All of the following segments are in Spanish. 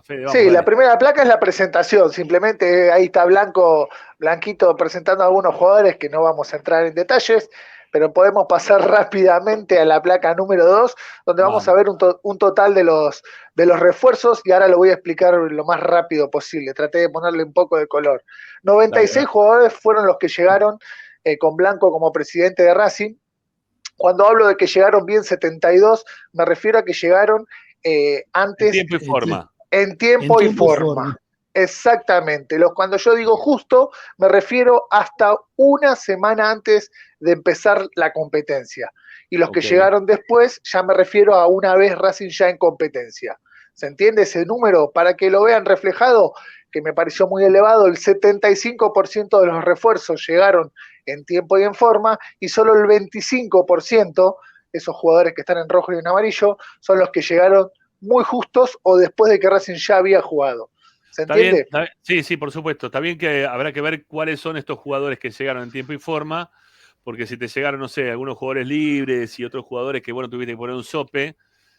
Fede, vamos, Sí, la dale. primera placa es la presentación, simplemente ahí está Blanquito presentando a algunos jugadores que no vamos a entrar en detalles, pero podemos pasar rápidamente a la placa número 2, donde vamos a Vamos. ver un total de los refuerzos y ahora lo voy a explicar lo más rápido posible. Traté de ponerle un poco de color. Dale, a 96 ver. jugadores fueron los que llegaron con Blanco como presidente de Racing. Cuando hablo de que llegaron bien 72, me refiero a que llegaron En antes tiempo y forma. en En tiempo y tiempo y forma. forma. Exactamente. Cuando yo digo justo, me refiero hasta una semana antes de empezar la competencia. Y los que Ok. llegaron después, ya me refiero a una vez Racing ya en competencia. ¿Se entiende ese número? Para que lo vean reflejado, que me pareció muy elevado, el 75% de los refuerzos llegaron en tiempo y en forma, y solo el 25%, esos jugadores que están en rojo y en amarillo, son los que llegaron muy justos o después de que Racing ya había jugado. ¿Se Está bien, entiende? sí, sí, por supuesto. Está bien que habrá que ver cuáles son estos jugadores que llegaron en tiempo y forma, porque si te llegaron, no sé, algunos jugadores libres y otros jugadores que, bueno, tuviste que poner un sope,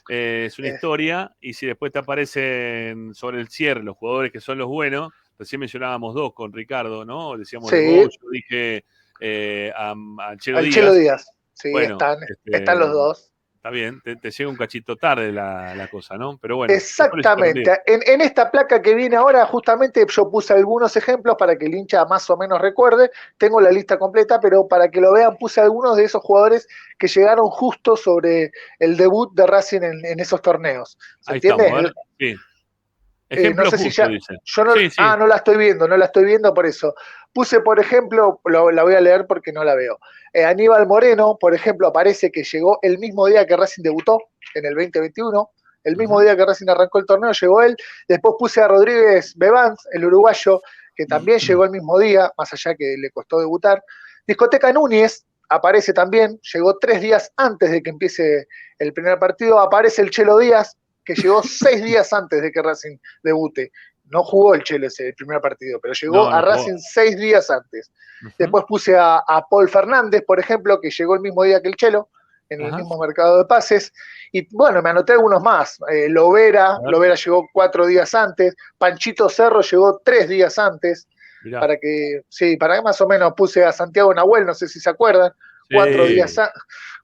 es una Eh, historia, y si después te aparecen sobre el cierre los jugadores que son los buenos, recién mencionábamos dos con Ricardo, ¿no? Decíamos de sí, Bow, yo dije a Chelo al Chelo Díaz. Díaz. Sí, Bueno, están los dos. está bien, te llega un cachito tarde la cosa, ¿no? Pero bueno, después lo hiciste rendir. Exactamente. En esta placa que viene ahora, justamente yo puse algunos ejemplos para que el hincha más o menos recuerde. Tengo la lista completa, pero para que lo vean, puse algunos de esos jugadores que llegaron justo sobre el debut de Racing en esos torneos. ¿Se Ahí estamos, a entiende? ver, sí. No Ejemplo sé si justo, ya. dice. Yo no, Sí, sí. no la estoy viendo, no la estoy viendo por eso. Puse, por ejemplo, la voy a leer porque no la veo. Aníbal Moreno, por ejemplo, aparece que llegó el mismo día que Racing debutó, en el 2021. El mismo Ujú. día que Racing arrancó el torneo, llegó él. Después puse a Rodríguez Bebans, el uruguayo, que también llegó el mismo día, más allá que le costó debutar. Discoteca Núñez aparece también, llegó 3 días antes de que empiece el primer partido. Aparece el Chelo Díaz, que llegó 6 días antes de que Racing debute. No jugó el Chelo ese el primer partido, pero llegó No, a no jugó. Racing 6 días antes. Ujú. Después puse a Paul Fernández, por ejemplo, que llegó el mismo día que el Chelo, en el Ajá. mismo mercado de pases. Y bueno, me anoté algunos más. A ver, Lovera llegó 4 días antes. Panchito Cerro llegó 3 días antes. mirá. Para que más o menos puse a Santiago Nahuel, no sé si se acuerdan, cuatro días, Sí. a,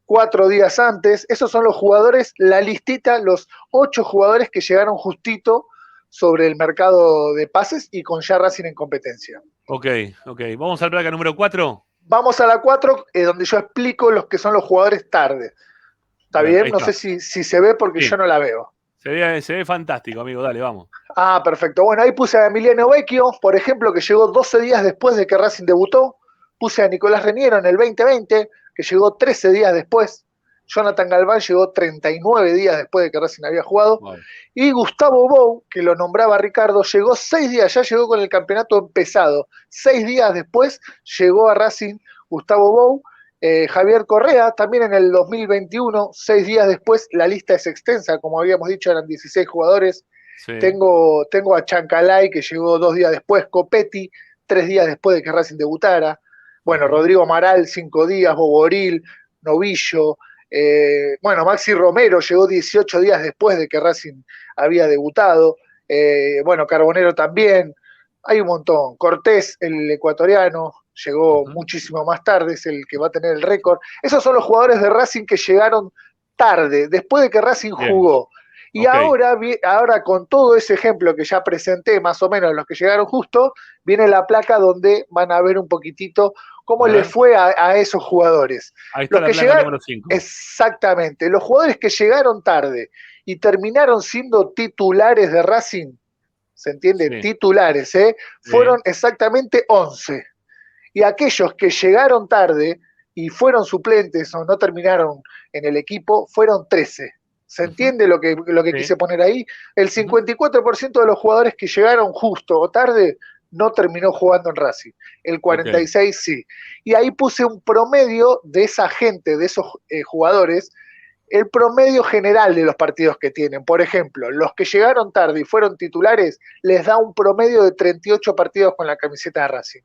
4 días antes. Esos son los jugadores, la listita, los 8 jugadores que llegaron justito sobre el mercado de pases y con ya Racing en competencia. Ok, ok. Vamos al placa número 4. Vamos a la 4, donde yo explico los que son los jugadores tarde. A ¿Está ver, bien? ahí No está. sé si se ve porque Sí. yo no la veo. Se ve fantástico, amigo. Dale, vamos. Ah, perfecto. Bueno, ahí puse a Emiliano Vecchio, por ejemplo, que llegó 12 días después de que Racing debutó. Puse a Nicolás Reniero en el 2020, que llegó 13 días después. Jonathan Galván llegó 39 días después de que Racing había jugado. Wow. Y Gustavo Bou, que lo nombraba Ricardo, llegó 6 días, ya llegó con el campeonato empezado. 6 días después llegó a Racing Gustavo Bou. Javier Correa, también en el 2021, 6 días después, la lista es extensa, como habíamos dicho, eran 16 jugadores. Sí. Tengo a Chancalay, que llegó 2 días después, Copetti, 3 días después de que Racing debutara. Bueno, Ajá. Rodrigo Amaral, 5 días, Boboril, Novillo. Bueno, Maxi Romero llegó 18 días después de que Racing había debutado. Bueno, Carbonero también. Hay un montón. Cortés, el ecuatoriano, llegó Ajá. muchísimo más tarde, es el que va a tener el récord. Esos son los jugadores de Racing que llegaron tarde, después de que Racing Bien. jugó. Y Ok. ahora con todo ese ejemplo que ya presenté, más o menos los que llegaron justo, viene la placa donde van a ver un poquitito cómo A le ver. fue a esos jugadores. Ahí está Los la que placa llegaron, número 5. exactamente, los jugadores que llegaron tarde y terminaron siendo titulares de Racing, ¿se entiende? Sí. Titulares, ¿eh? Sí. Fueron exactamente 11. Y aquellos que llegaron tarde y fueron suplentes o no terminaron en el equipo, fueron 13. ¿Se Ujú. entiende lo que Sí. quise poner ahí? El Ujú. 54% de los jugadores que llegaron justo o tarde no terminó jugando en Racing. El Ok. 46% sí. Y ahí puse un promedio de esa gente, de esos jugadores, el promedio general de los partidos que tienen. Por ejemplo, los que llegaron tarde y fueron titulares, les da un promedio de 38 partidos con la camiseta de Racing.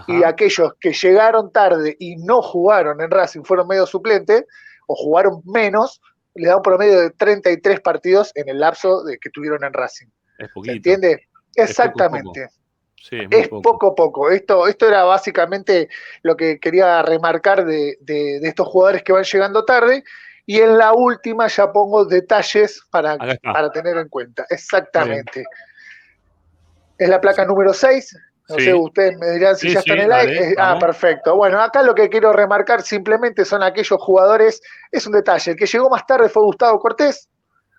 Y Ajá. aquellos que llegaron tarde y no jugaron en Racing, fueron medio suplentes o jugaron menos, le da un promedio de 33 partidos en el lapso de que tuvieron en Racing. Es ¿Se poquito. entiende? Es poco, Exactamente. Sí, es muy Es poco a poco. Esto era básicamente lo que quería remarcar de estos jugadores que van llegando tarde. Y en la última ya pongo detalles Acá está. para tener en cuenta. Está bien. Exactamente. Es la placa número 6. No sé, Sí, ustedes me dirán si sí, ya está en sí, el aire. dale, vamos. Perfecto. Bueno, acá lo que quiero remarcar simplemente son aquellos jugadores. Es un detalle. El que llegó más tarde fue Gustavo Cortés,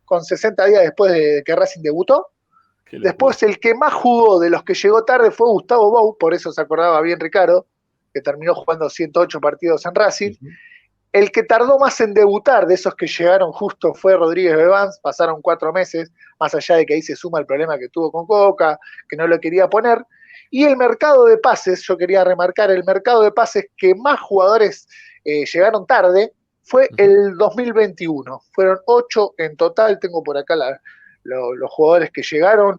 con 60 días después de que Racing debutó. Qué locura. Después, el que más jugó de los que llegó tarde fue Gustavo Bou, por eso se acordaba bien Ricardo, que terminó jugando 108 partidos en Racing. Uh-huh. El que tardó más en debutar de esos que llegaron justo fue Rodríguez Bebans, pasaron 4 meses, más allá de que ahí se suma el problema que tuvo con Coca, que no lo quería poner. Y el mercado de pases, yo quería remarcar, el mercado de pases que más jugadores llegaron tarde fue el 2021. Fueron 8 en total, tengo por acá los jugadores que llegaron.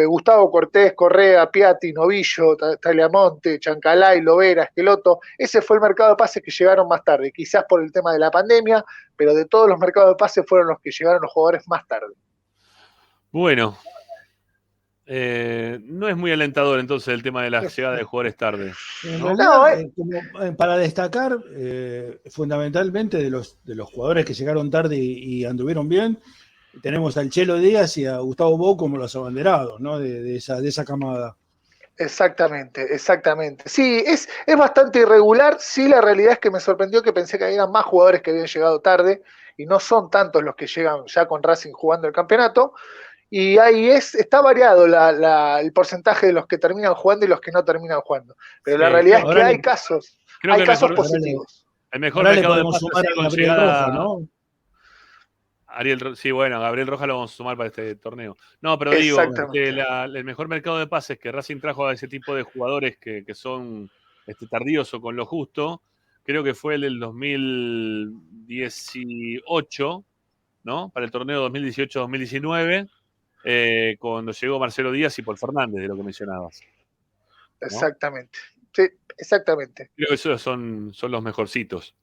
Gustavo Cortés, Correa, Piatti, Novillo, Tagliamonte, Chancalay, Lovera, Esqueloto. Ese fue el mercado de pases que llegaron más tarde, quizás por el tema de la pandemia, pero de todos los mercados de pases fueron los que llegaron los jugadores más tarde. Bueno, no es muy alentador entonces el tema de la llegada de jugadores tarde. En ¿no? realidad, como, para destacar, fundamentalmente de los jugadores que llegaron tarde y anduvieron bien, tenemos al Chelo Díaz y a Gustavo Bou como los abanderados, ¿no? de esa camada. Exactamente, exactamente. Sí, es bastante irregular. Sí, la realidad es que me sorprendió que pensé que había más jugadores que habían llegado tarde y no son tantos los que llegan ya con Racing jugando el campeonato. Y ahí está variado el porcentaje de los que terminan jugando y los que no terminan jugando. Pero la Sí, realidad es que Ahora hay casos creo que positivos. el mejor ahora le mercado de podemos pases sumar así a con Gabriel Roja, llegada. ¿no? Sí, bueno, Gabriel Rojas lo vamos a sumar para este torneo. No, pero digo, Exactamente. el mejor mercado de pases que Racing trajo a ese tipo de jugadores que son tardíos o con lo justo, creo que fue el del 2018, ¿no? Para el torneo 2018-2019, cuando llegó Marcelo Díaz y Paul Fernández, de lo que mencionabas, ¿no? Exactamente. Sí, exactamente. Creo que esos son los mejorcitos.